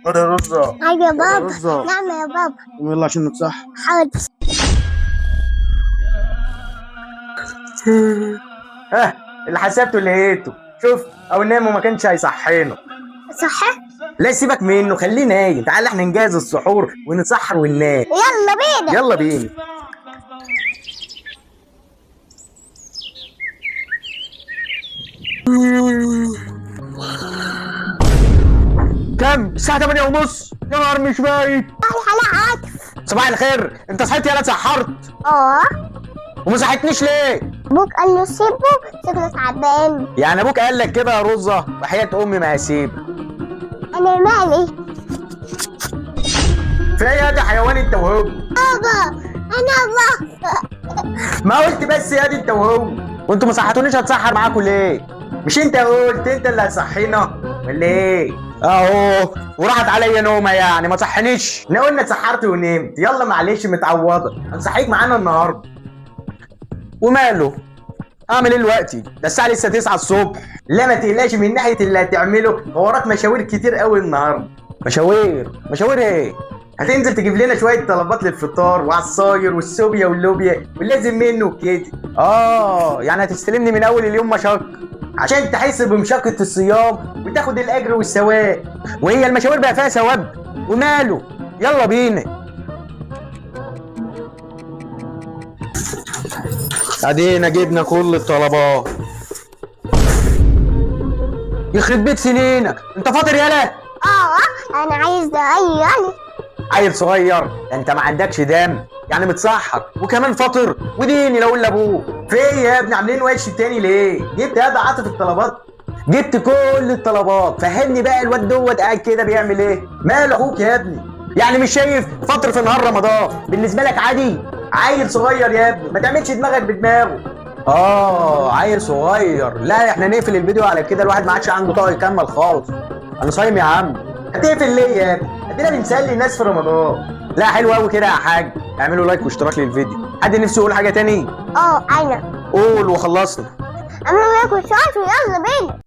خد يا رزة. حاجة يا بابا. رزة. نعم يا بابا. يلا عشان نتصح. حاضر. ها اللي حسبته لقيته. شوف او نام وما كانش هيصحينا. صح. لا سيبك منه خليه نايم. تعال احنا نجهز السحور ونتسحر وننام. يلا بينا. يلا بينا. كم؟ الساعة 8:30. يا نهار مش بايت. حلا عاطف. صباح الخير، انت صحيت يالا اتسحرت اه. وما صحيتنيش ليه؟ ابوك قال له سيبه، شكله تعبان. يعني ابوك قال لك كده يا رزة؟ وحياة امي ما هسيب. انا مالي؟ في ايه يا دي حيوان انت وهو؟ بابا انا بابا. ما قلت بس يا دي انت وهو. وانتوا ما صحتونيش هتسحر معاكم ليه؟ مش انت قلت انت اللي هتصحينا ولا ايه؟ اهو وراحت عليا نومه يعني ما تصحنيش. احنا قلنا اتسحرت ونمت. يلا معلش متعوضه هنصحيك معانا النهارده. وماله؟ اعمل ايه دلوقتي؟ ده الساعه لسه 9 الصبح. لا ما تقلقش من ناحيه اللي هتعمله، هو وراك مشاوير كتير قوي النهارده. مشاوير ايه؟ هتنزل تجيب لنا شويه طلبات للفطار وعصاير والسوبيا واللوبيا واللازم منه كده. يعني هتستلمني من اول اليوم مشق عشان تحس بمشقه الصيام وتاخد الاجر والثواب. وهي المشاوير بقى فيها ثواب؟ وماله؟ يلا بينا. ادينا جبنا كل الطلبات. يخرب بيت سنينك، انت فاطر يالا؟ اه انا عايز يعني. عيل صغير ده انت ما عندكش دم يعني متسحر وكمان فاطر وديني لو الا ابوك. في ايه يا ابني عاملين وش تاني ليه؟ جبت يا ده عاطف الطلبات؟ جبت كل الطلبات. فهمني بقى الواد دوت قاعد كده بيعمل ايه؟ مال اخوك يا ابني؟ يعني مش شايف فطر في نهار رمضان بالنسبه لك عادي؟ عيل صغير يا ابني ما تعملش دماغك بدماغه. عيل صغير. لا احنا نقفل الفيديو على كده، الواحد ما عادش عنده طاقه يكمل خالص. انا صايم يا عم. هتقفل ليه يا ابني؟ ادينا بنسلي الناس في رمضان. لا حلو قوي كده يا حاج. اعملوا لايك واشتراك للفيديو. حد نفسه يقول حاجه تاني؟ انا قول وخلصنا. اعملوا لايك واشتراك ويلا بينا.